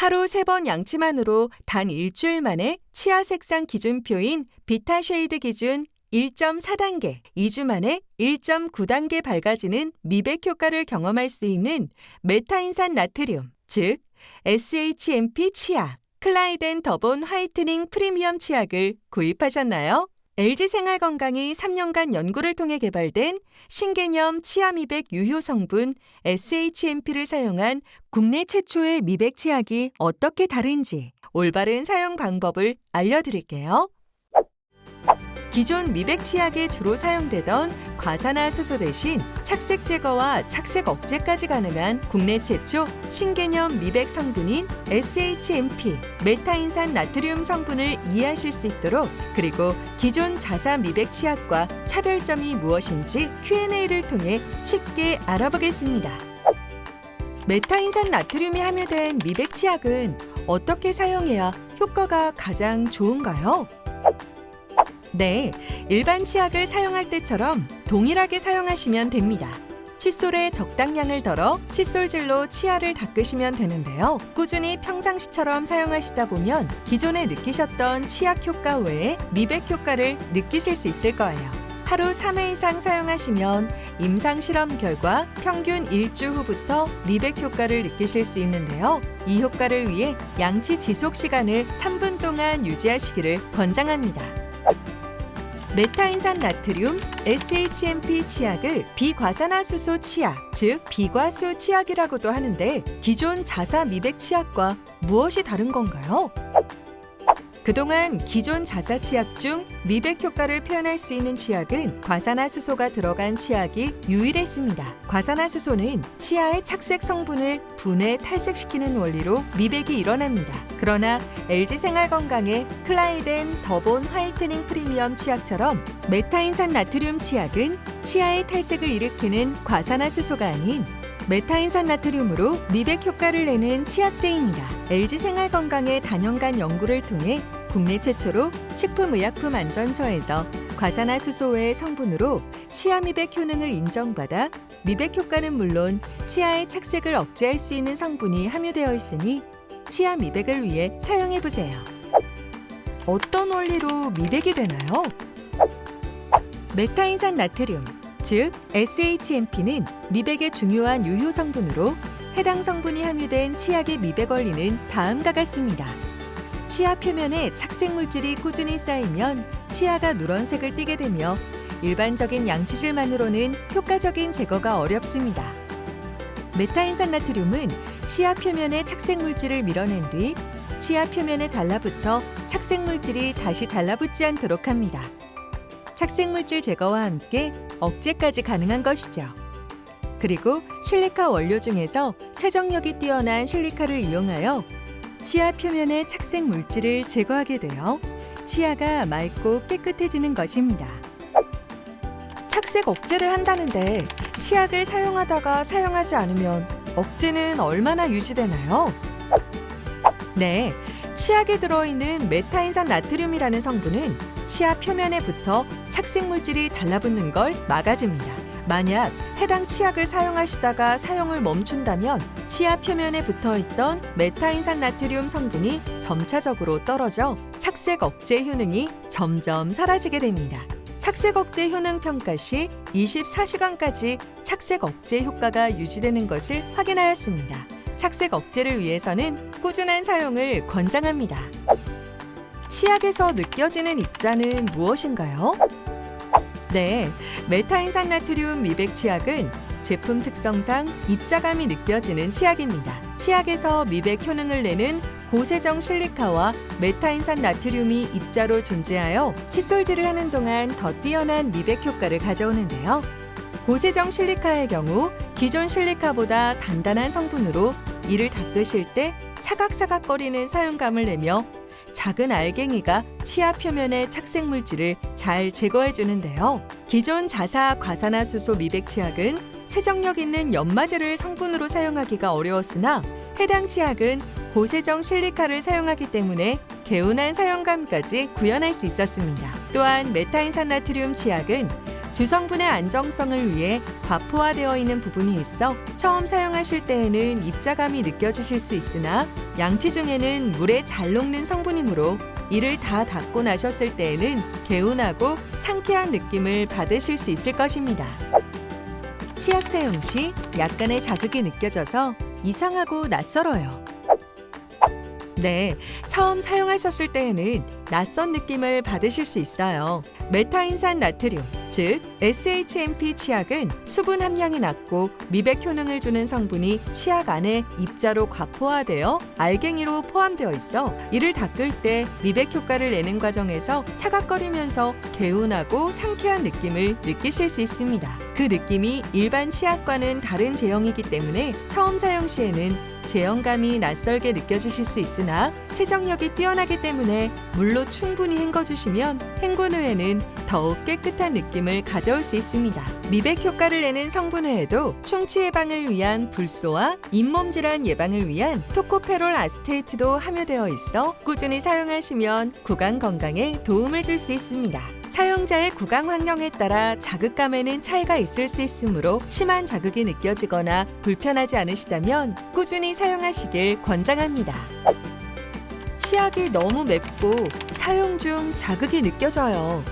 하루 3번 양치만으로 단 일주일 만에 치아 색상 기준표인 비타 쉐이드 기준 1.4단계, 2주 만에 1.9단계 밝아지는 미백 효과를 경험할 수 있는 메타인산 나트륨, 즉 SHMP 치약, 클라이덴 더본 화이트닝 프리미엄 치약을 구입하셨나요? LG생활건강이 3년간 연구를 통해 개발된 신개념 치아 미백 유효 성분 SHMP를 사용한 국내 최초의 미백 치약이 어떻게 다른지 올바른 사용 방법을 알려드릴게요. 기존 미백 치약에 주로 사용되던 과산화수소 대신 착색 제거와 착색 억제까지 가능한 국내 최초 신개념 미백 성분인 SHMP, 메타인산 나트륨 성분을 이해하실 수 있도록, 그리고 기존 자사 미백 치약과 차별점이 무엇인지 Q&A를 통해 쉽게 알아보겠습니다. 메타인산 나트륨이 함유된 미백 치약은 어떻게 사용해야 효과가 가장 좋은가요? 네, 일반 치약을 사용할 때처럼 동일하게 사용하시면 됩니다. 칫솔에 적당량을 덜어 칫솔질로 치아를 닦으시면 되는데요. 꾸준히 평상시처럼 사용하시다 보면 기존에 느끼셨던 치약 효과 외에 미백 효과를 느끼실 수 있을 거예요. 하루 3회 이상 사용하시면 임상 실험 결과 평균 일주 후부터 미백 효과를 느끼실 수 있는데요. 이 효과를 위해 양치 지속 시간을 3분 동안 유지하시기를 권장합니다. 메타인산 나트륨 SHMP 치약을 비과산화수소 치약, 즉 비과수 치약이라고도 하는데, 기존 자사 미백 치약과 무엇이 다른 건가요? 그동안 기존 자사 치약 중 미백 효과를 표현할 수 있는 치약은 과산화수소가 들어간 치약이 유일했습니다. 과산화수소는 치아의 착색 성분을 분해 탈색시키는 원리로 미백이 일어납니다. 그러나 LG생활건강의 클라이덴 더본 화이트닝 프리미엄 치약처럼 메타인산 나트륨 치약은 치아의 탈색을 일으키는 과산화수소가 아닌 메타인산 나트륨으로 미백 효과를 내는 치약제입니다. LG생활건강의 단연간 연구를 통해 국내 최초로 식품의약품안전처에서 과산화수소 외의 성분으로 치아 미백 효능을 인정받아 미백 효과는 물론 치아의 착색을 억제할 수 있는 성분이 함유되어 있으니 치아 미백을 위해 사용해보세요. 어떤 원리로 미백이 되나요? 메타인산 나트륨, 즉 SHMP는 미백의 중요한 유효 성분으로 해당 성분이 함유된 치약의 미백 원리는 다음과 같습니다. 치아 표면에 착색 물질이 꾸준히 쌓이면 치아가 누런색을 띠게 되며 일반적인 양치질만으로는 효과적인 제거가 어렵습니다. 메타인산 나트륨은 치아 표면의 착색 물질을 밀어낸 뒤 치아 표면에 달라붙어 착색 물질이 다시 달라붙지 않도록 합니다. 착색 물질 제거와 함께 억제까지 가능한 것이죠. 그리고 실리카 원료 중에서 세정력이 뛰어난 실리카를 이용하여 치아 표면의 착색 물질을 제거하게 되어 치아가 맑고 깨끗해지는 것입니다. 착색 억제를 한다는데 치약을 사용하다가 사용하지 않으면 억제는 얼마나 유지되나요? 네, 치약에 들어있는 메타인산 나트륨이라는 성분은 치아 표면에 붙어 착색 물질이 달라붙는 걸 막아줍니다. 만약 해당 치약을 사용하시다가 사용을 멈춘다면 치아 표면에 붙어있던 메타인산 나트륨 성분이 점차적으로 떨어져 착색 억제 효능이 점점 사라지게 됩니다. 착색 억제 효능 평가 시 24시간까지 착색 억제 효과가 유지되는 것을 확인하였습니다. 착색 억제를 위해서는 꾸준한 사용을 권장합니다. 치약에서 느껴지는 입자는 무엇인가요? 네, 메타인산 나트륨 미백 치약은 제품 특성상 입자감이 느껴지는 치약입니다. 치약에서 미백 효능을 내는 고세정 실리카와 메타인산 나트륨이 입자로 존재하여 칫솔질을 하는 동안 더 뛰어난 미백 효과를 가져오는데요. 고세정 실리카의 경우 기존 실리카보다 단단한 성분으로 이를 닦으실 때 사각사각거리는 사용감을 내며 작은 알갱이가 치아 표면의 착색 물질을 잘 제거해 주는데요. 기존 자사 과산화수소 미백 치약은 세정력 있는 연마제를 성분으로 사용하기가 어려웠으나 해당 치약은 고세정 실리카를 사용하기 때문에 개운한 사용감까지 구현할 수 있었습니다. 또한 메타인산 나트륨 치약은 주성분의 안정성을 위해 과포화되어 있는 부분이 있어 처음 사용하실 때에는 입자감이 느껴지실 수 있으나 양치 중에는 물에 잘 녹는 성분이므로 이를 다 닦고 나셨을 때에는 개운하고 상쾌한 느낌을 받으실 수 있을 것입니다. 치약 사용 시 약간의 자극이 느껴져서 이상하고 낯설어요. 네, 처음 사용하셨을 때에는 낯선 느낌을 받으실 수 있어요. 메타인산 나트륨, 즉 SHMP 치약은 수분 함량이 낮고 미백 효능을 주는 성분이 치약 안에 입자로 과포화되어 알갱이로 포함되어 있어 이를 닦을 때 미백 효과를 내는 과정에서 사각거리면서 개운하고 상쾌한 느낌을 느끼실 수 있습니다. 그 느낌이 일반 치약과는 다른 제형이기 때문에 처음 사용 시에는 제형감이 낯설게 느껴지실 수 있으나 세정력이 뛰어나기 때문에 물로 충분히 헹궈주시면 헹군 후에는 더욱 깨끗한 느낌을 가져올 수 있습니다. 미백 효과를 내는 성분 외에도 충치 예방을 위한 불소와 잇몸 질환 예방을 위한 토코페롤 아스테이트도 함유되어 있어 꾸준히 사용하시면 구강 건강에 도움을 줄 수 있습니다. 사용자의 구강 환경에 따라 자극감에는 차이가 있을 수 있으므로 심한 자극이 느껴지거나 불편하지 않으시다면 꾸준히 사용하시길 권장합니다. 치약이 너무 맵고 사용 중 자극이 느껴져요.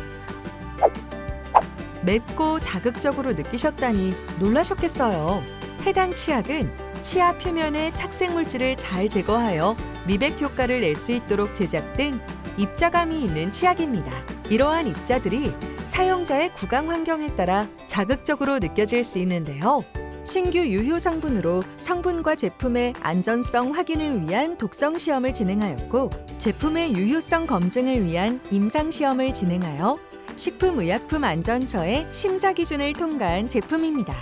맵고 자극적으로 느끼셨다니 놀라셨겠어요. 해당 치약은 치아 표면의 착색 물질을 잘 제거하여 미백 효과를 낼 수 있도록 제작된 입자감이 있는 치약입니다. 이러한 입자들이 사용자의 구강 환경에 따라 자극적으로 느껴질 수 있는데요. 신규 유효 성분으로 성분과 제품의 안전성 확인을 위한 독성 시험을 진행하였고, 제품의 유효성 검증을 위한 임상 시험을 진행하여 식품의약품안전처의 심사 기준을 통과한 제품입니다.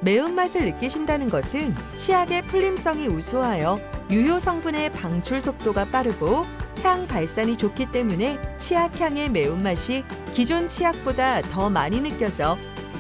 매운맛을 느끼신다는 것은 치약의 풀림성이 우수하여 유효 성분의 방출 속도가 빠르고 향 발산이 좋기 때문에 치약향의 매운맛이 기존 치약보다 더 많이 느껴져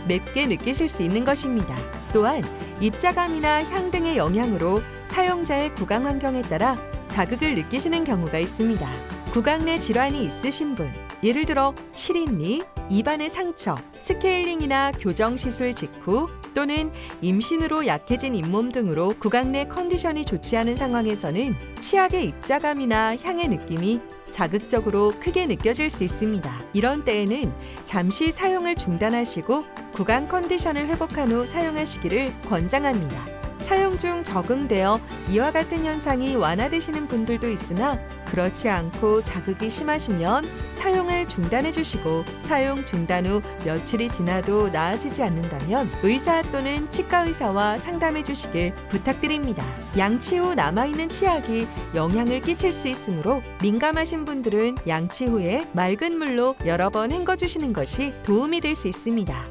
맵게 느끼실 수 있는 것입니다. 또한 입자감이나 향 등의 영향으로 사용자의 구강 환경에 따라 자극을 느끼시는 경우가 있습니다. 구강 내 질환이 있으신 분, 예를 들어 실인리, 입안의 상처, 스케일링이나 교정 시술 직후 또는 임신으로 약해진 잇몸 등으로 구강 내 컨디션이 좋지 않은 상황에서는 치약의 입자감이나 향의 느낌이 자극적으로 크게 느껴질 수 있습니다. 이런 때에는 잠시 사용을 중단하시고 구강 컨디션을 회복한 후 사용하시기를 권장합니다. 사용 중 적응되어 이와 같은 현상이 완화되시는 분들도 있으나 그렇지 않고 자극이 심하시면 사용을 중단해 주시고 사용 중단 후 며칠이 지나도 나아지지 않는다면 의사 또는 치과 의사와 상담해 주시길 부탁드립니다. 양치 후 남아있는 치약이 영향을 끼칠 수 있으므로 민감하신 분들은 양치 후에 맑은 물로 여러 번 헹궈 주시는 것이 도움이 될 수 있습니다.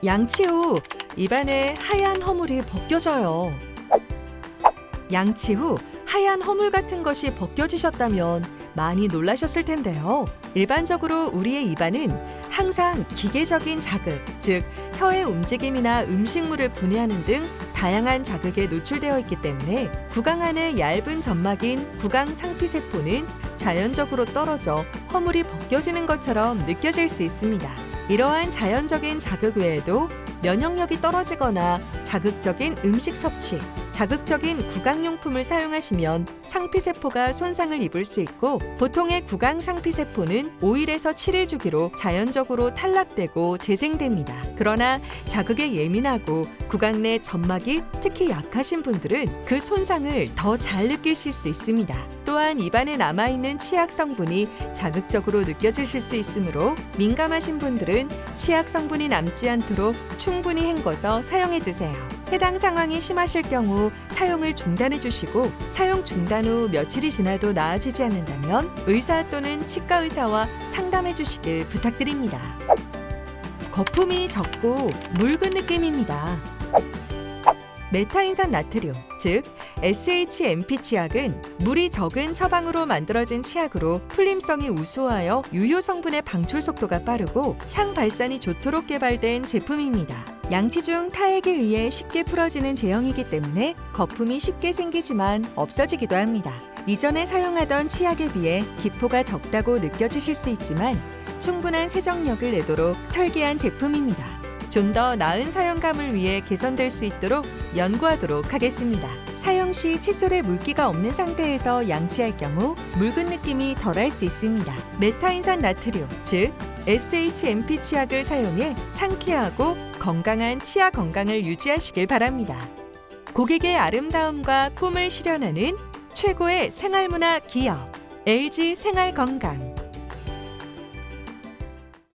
양치 후 입안에 하얀 허물이 벗겨져요. 양치 후 하얀 허물 같은 것이 벗겨지셨다면 많이 놀라셨을 텐데요. 일반적으로 우리의 입안은 항상 기계적인 자극, 즉 혀의 움직임이나 음식물을 분해하는 등 다양한 자극에 노출되어 있기 때문에 구강 안의 얇은 점막인 구강 상피세포는 자연적으로 떨어져 허물이 벗겨지는 것처럼 느껴질 수 있습니다. 이러한 자연적인 자극 외에도 면역력이 떨어지거나 자극적인 음식 섭취, 자극적인 구강용품을 사용하시면 상피세포가 손상을 입을 수 있고 보통의 구강 상피세포는 5일에서 7일 주기로 자연적으로 탈락되고 재생됩니다. 그러나 자극에 예민하고 구강 내 점막이 특히 약하신 분들은 그 손상을 더 잘 느끼실 수 있습니다. 또한 입안에 남아있는 치약 성분이 자극적으로 느껴지실 수 있으므로 민감하신 분들은 치약 성분이 남지 않도록 충분히 헹궈서 사용해 주세요. 해당 상황이 심하실 경우 사용을 중단해 주시고 사용 중단 후 며칠이 지나도 나아지지 않는다면 의사 또는 치과 의사와 상담해 주시길 부탁드립니다. 거품이 적고 묽은 느낌입니다. 메타인산 나트륨, 즉 SHMP 치약은 물이 적은 처방으로 만들어진 치약으로 풀림성이 우수하여 유효 성분의 방출 속도가 빠르고 향 발산이 좋도록 개발된 제품입니다. 양치 중 타액에 의해 쉽게 풀어지는 제형이기 때문에 거품이 쉽게 생기지만 없어지기도 합니다. 이전에 사용하던 치약에 비해 기포가 적다고 느껴지실 수 있지만 충분한 세정력을 내도록 설계한 제품입니다. 좀 더 나은 사용감을 위해 개선될 수 있도록 연구하도록 하겠습니다. 사용 시 칫솔에 물기가 없는 상태에서 양치할 경우 묽은 느낌이 덜할 수 있습니다. 메타인산 나트륨, 즉 SHMP 치약을 사용해 상쾌하고 건강한 치아 건강을 유지하시길 바랍니다. 고객의 아름다움과 꿈을 실현하는 최고의 생활문화 기업 LG 생활건강.